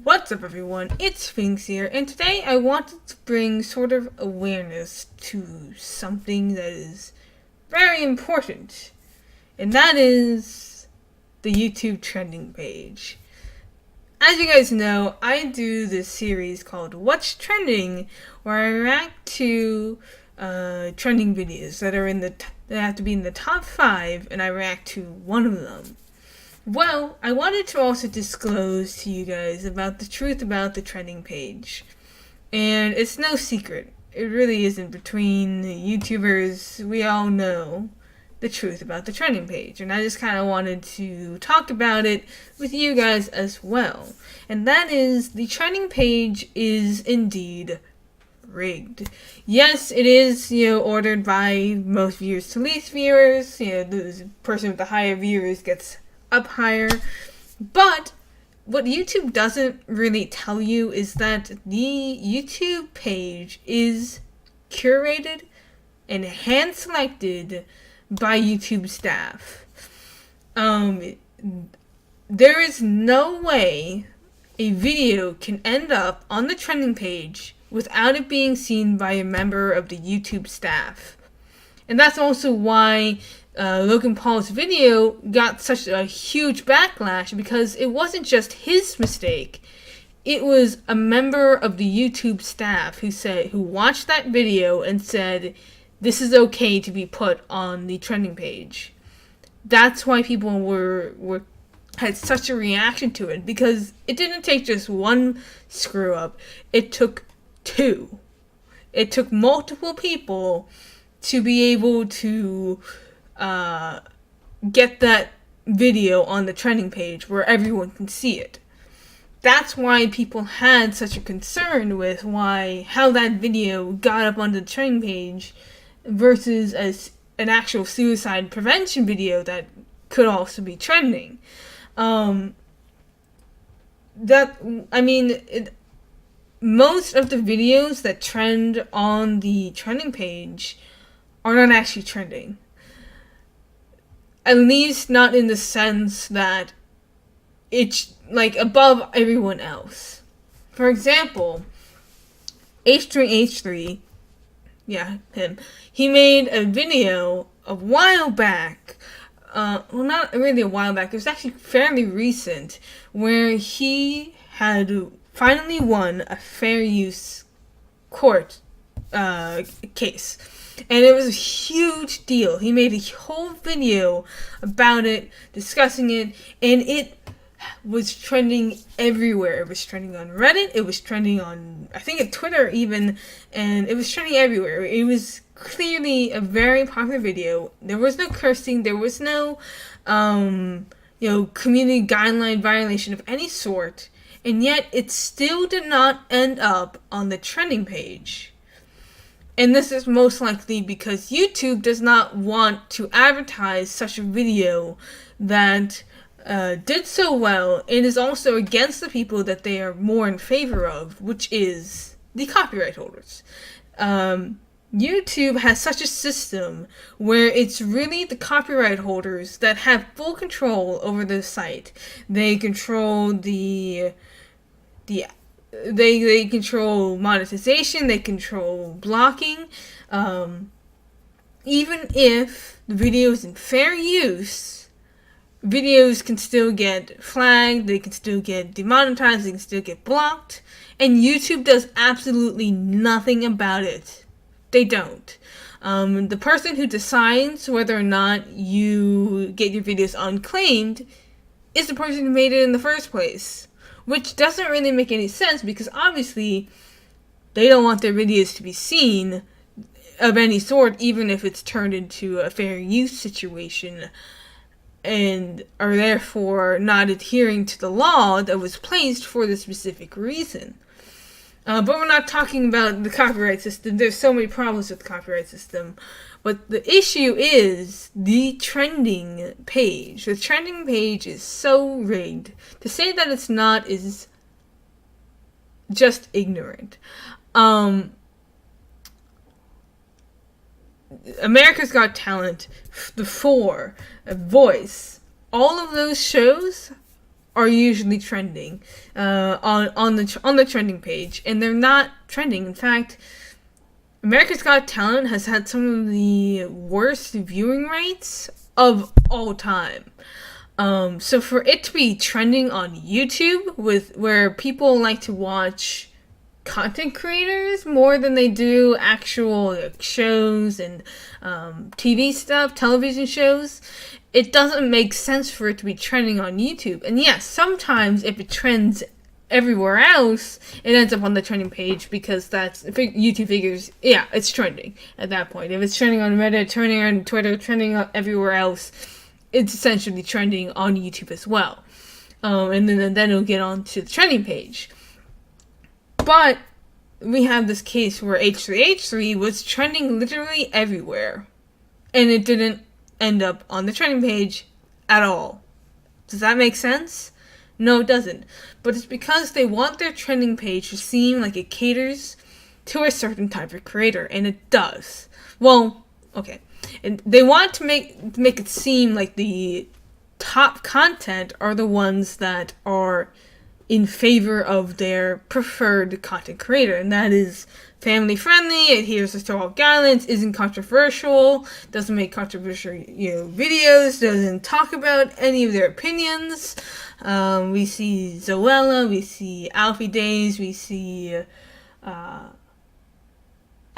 What's up everyone, it's Sphinx here, and today I wanted to bring sort of awareness to something that is very important, and that is the YouTube trending page. As you guys know, I do this series called What's Trending, where I react to trending videos that are that have to be in the top 5, and I react to one of them. Well, I wanted to also disclose to you guys about the truth about the trending page. And it's no secret. It really isn't. Between YouTubers, we all know the truth about the trending page. And I just kind of wanted to talk about it with you guys as well. And that is, the trending page is indeed rigged. Yes, it is, ordered by most viewers to least viewers. The person with the higher viewers gets up higher, but what YouTube doesn't really tell you is that the YouTube page is curated and hand selected by YouTube staff. There is no way a video can end up on the trending page without it being seen by a member of the YouTube staff. And that's also why Logan Paul's video got such a huge backlash, because it wasn't just his mistake. It was a member of the YouTube staff who watched that video and said, this is okay to be put on the trending page. That's why people had such a reaction to it, because it didn't take just one screw up. It took two. It took multiple people to be able to get that video on the trending page where everyone can see it. That's why people had such a concern with how that video got up on the trending page versus an actual suicide prevention video that could also be trending. Most of the videos that trend on the trending page are not actually trending. At least not in the sense that it's above everyone else. For example, H3H3, yeah, him, he made a video a while back, not really a while back, it was actually fairly recent, where he had finally won a fair use court case. And it was a huge deal. He made a whole video about it, discussing it, and it was trending everywhere. It was trending on Reddit, it was trending on, I think, Twitter even, and it was trending everywhere. It was clearly a very popular video. There was no cursing, there was no, community guideline violation of any sort, and yet it still did not end up on the trending page. And this is most likely because YouTube does not want to advertise such a video that did so well, and is also against the people that they are more in favor of, which is the copyright holders. YouTube has such a system where it's really the copyright holders that have full control over the site. They control They control monetization, they control blocking. Even if the video is in fair use, videos can still get flagged, they can still get demonetized, they can still get blocked, and YouTube does absolutely nothing about it. They don't. The person who decides whether or not you get your videos unclaimed is the person who made it in the first place. Which doesn't really make any sense, because obviously they don't want their videos to be seen of any sort, even if it's turned into a fair use situation, and are therefore not adhering to the law that was placed for the specific reason. But we're not talking about the copyright system. There's so many problems with the copyright system. But the issue is the trending page. The trending page is so rigged. To say that it's not is just ignorant. America's Got Talent, The Four, Voice, all of those shows are usually trending on the trending page, and they're not trending. In fact, America's Got Talent has had some of the worst viewing rates of all time. So for it to be trending on YouTube, where people like to watch content creators more than they do actual shows and TV stuff, television shows, it doesn't make sense for it to be trending on YouTube. And yes, sometimes if it trends everywhere else, it ends up on the trending page because that's if YouTube figures, yeah, it's trending at that point. If it's trending on Reddit, trending on Twitter, trending everywhere else, it's essentially trending on YouTube as well. And then it'll get onto the trending page. But we have this case where H3H3 was trending literally everywhere, and it didn't end up on the trending page at all. Does that make sense? No, it doesn't. But it's because they want their trending page to seem like it caters to a certain type of creator, and it does. Well, okay. And they want to make it seem like the top content are the ones that are in favor of their preferred content creator, and that is family friendly, adheres to all guidelines, isn't controversial, doesn't make controversial videos, doesn't talk about any of their opinions. We see Zoella, we see Alfie Days, we see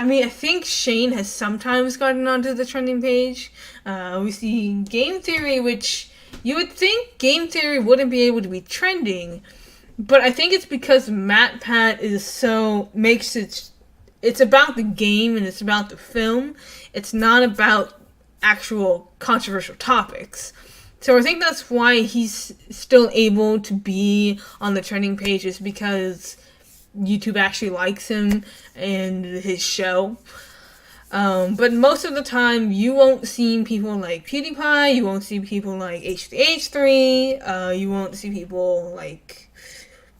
I think Shane has sometimes gotten onto the trending page. We see Game Theory, which you would think Game Theory wouldn't be able to be trending, but I think it's because MatPat it's about the game and it's about the film. It's not about actual controversial topics. So I think that's why he's still able to be on the trending pages, because YouTube actually likes him and his show. But most of the time, you won't see people like PewDiePie, you won't see people like H3H3, you won't see people like...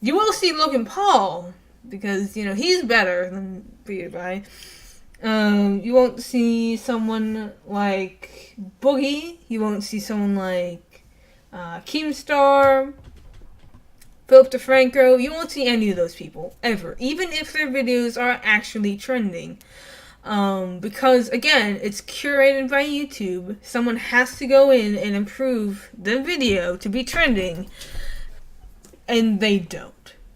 You will see Logan Paul, because, he's better than PewDiePie. You won't see someone like Boogie, you won't see someone like Keemstar, Philip DeFranco. You won't see any of those people, ever, even if their videos are actually trending. Because, again, it's curated by YouTube. Someone has to go in and improve the video to be trending, and they don't.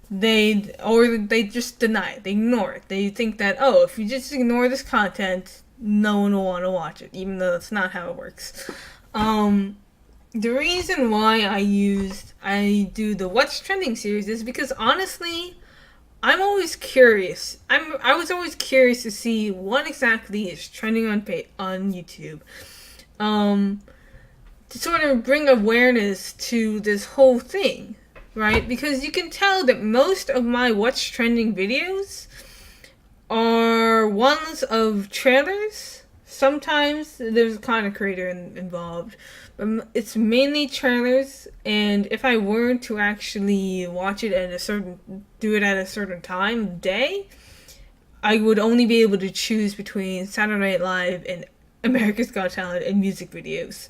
They just deny it. They ignore it. They think that, if you just ignore this content, no one will want to watch it, even though that's not how it works. The reason why I do the What's Trending series is because, honestly, I'm always curious. I was always curious to see what exactly is trending on YouTube. To sort of bring awareness to this whole thing, right? Because you can tell that most of my What's Trending videos are ones of trailers. Sometimes there's a content creator involved, but it's mainly trailers. And if I were to actually watch it do it at a certain time, day, I would only be able to choose between Saturday Night Live and America's Got Talent and music videos.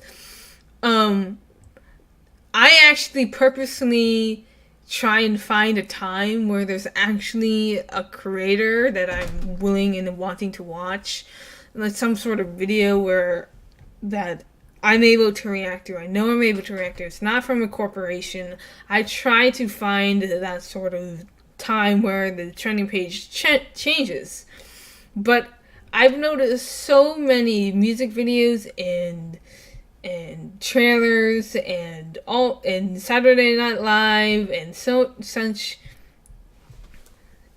I actually purposely try and find a time where there's actually a creator that I'm willing and wanting to watch, like some sort of video that I'm able to react to. I know I'm able to react to. It's not from a corporation. I try to find that sort of time where the trending page changes. But I've noticed so many music videos and trailers and Saturday Night Live and such.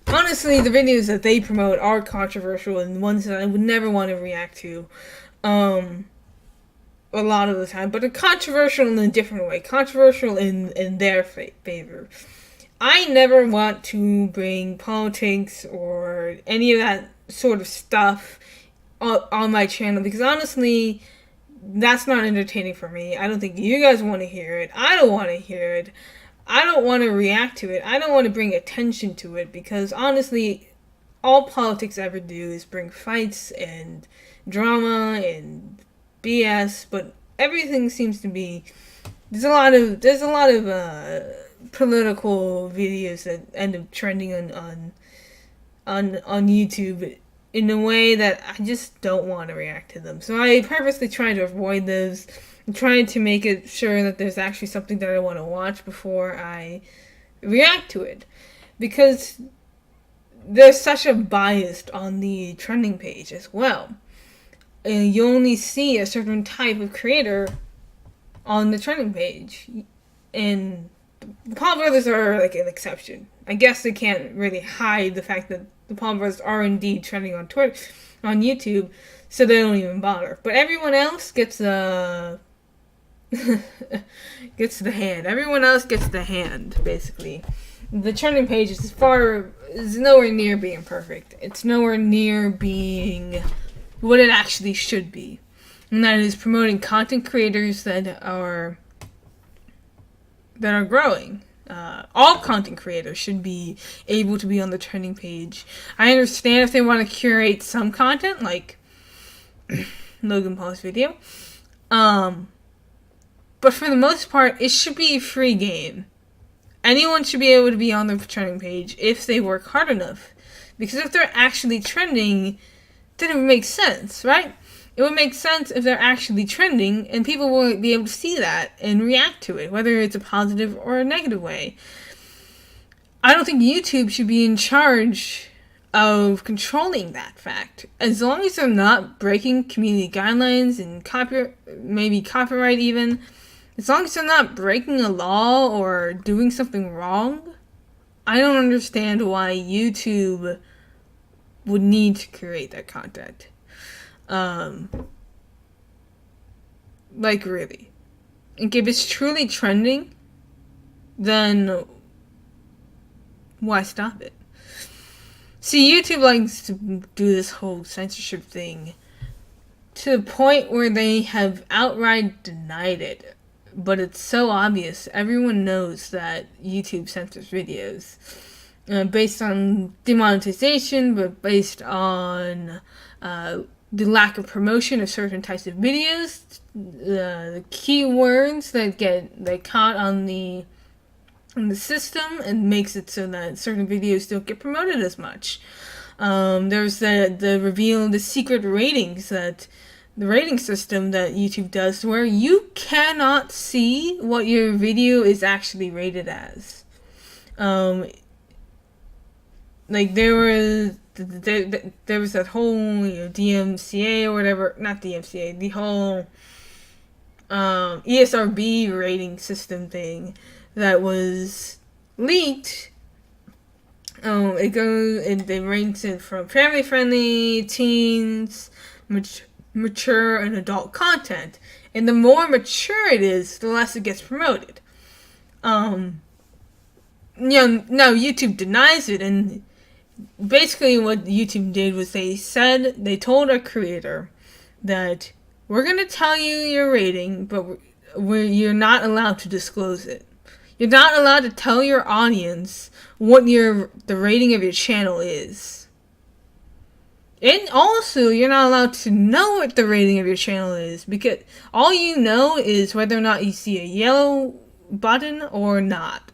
Honestly, the videos that they promote are controversial and ones that I would never want to react to. A lot of the time, but controversial in a different way. Controversial in their favor. I never want to bring politics or any of that sort of stuff on my channel, because honestly, that's not entertaining for me. I don't think you guys want to hear it. I don't want to hear it. I don't want to react to it. I don't want to bring attention to it, because honestly, all politics ever do is bring fights and drama and BS, but everything seems to be there's a lot of political videos that end up trending on YouTube in a way that I just don't want to react to them. So I purposely try to avoid those. I'm trying to make it sure that there's actually something that I want to watch before I react to it. Because there's such a bias on the trending page as well. And you only see a certain type of creator on the trending page. And the Paul Brothers are like an exception. I guess they can't really hide the fact that the Paul Brothers are indeed trending on Twitter, on YouTube, so they don't even bother. But everyone else gets the gets the hand. Everyone else gets the hand, basically. The trending page is nowhere near being perfect. It's nowhere near being what it actually should be, and that is promoting content creators that are growing. All content creators should be able to be on the trending page. I understand if they want to curate some content, like Logan Paul's video. But for the most part, it should be a free game. Anyone should be able to be on the trending page if they work hard enough. Because if they're actually trending, then it would make sense, right? It would make sense if they're actually trending, and people will be able to see that and react to it, whether it's a positive or a negative way. I don't think YouTube should be in charge of controlling that fact. As long as they're not breaking community guidelines and maybe copyright even, as long as they're not breaking a law or doing something wrong, I don't understand why YouTube would need to create that content. Like really. Like if it's truly trending, then why stop it? See, YouTube likes to do this whole censorship thing to the point where they have outright denied it. But it's so obvious. Everyone knows that YouTube censors videos. Based on demonetization, but based on the lack of promotion of certain types of videos, the keywords that get caught on the system and makes it so that certain videos don't get promoted as much. There's the reveal, the secret ratings that the rating system that YouTube does, where you cannot see what your video is actually rated as. Like there was that whole DMCA or whatever, not DMCA, the whole ESRB rating system thing that was leaked. They ranked it from family friendly, teens, mature, and adult content. And the more mature it is, the less it gets promoted. Now YouTube denies it, and basically what YouTube did was they told a creator that we're going to tell you your rating, but you're not allowed to disclose it. You're not allowed to tell your audience what the rating of your channel is. And also, you're not allowed to know what the rating of your channel is, because all you know is whether or not you see a yellow button or not.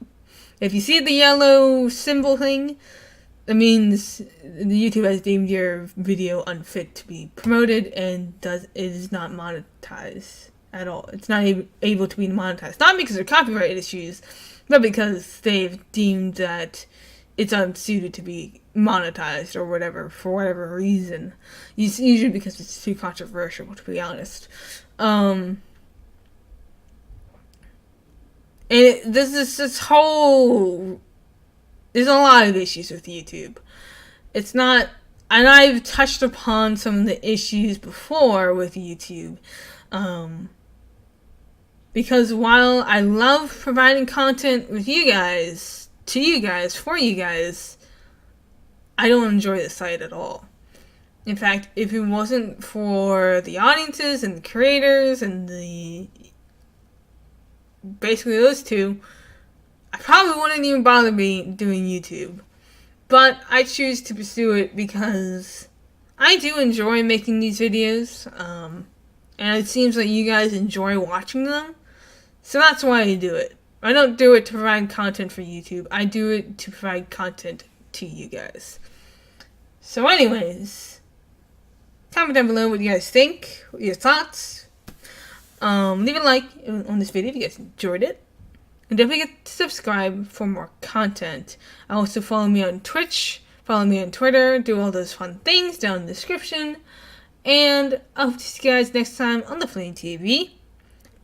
If you see the yellow symbol thing, that means YouTube has deemed your video unfit to be promoted and it is not monetized at all. It's not able to be monetized. Not because of copyright issues, but because they've deemed that it's unsuited to be monetized or whatever, for whatever reason. It's usually because it's too controversial, to be honest. And this whole... There's a lot of issues with YouTube. It's not... And I've touched upon some of the issues before with YouTube. Because while I love providing content with you guys, to you guys, for you guys, I don't enjoy the site at all. In fact, if it wasn't for the audiences and the creators and basically those two, I probably wouldn't even bother doing YouTube. But I choose to pursue it because I do enjoy making these videos. And it seems like you guys enjoy watching them. So that's why I do it. I don't do it to provide content for YouTube. I do it to provide content to you guys. So anyways, comment down below what you guys think, your thoughts. Leave a like on this video if you guys enjoyed it. And don't forget to subscribe for more content. Also follow me on Twitch, follow me on Twitter, do all those fun things down in the description. And I'll see you guys next time on the Flame TV.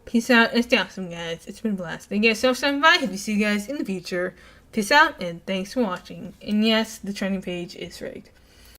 Peace out and stay awesome, guys. It's been a blast. Thank you guys so much for stopping by. Hope to see you guys in the future. Peace out and thanks for watching. And yes, the trending page is rigged.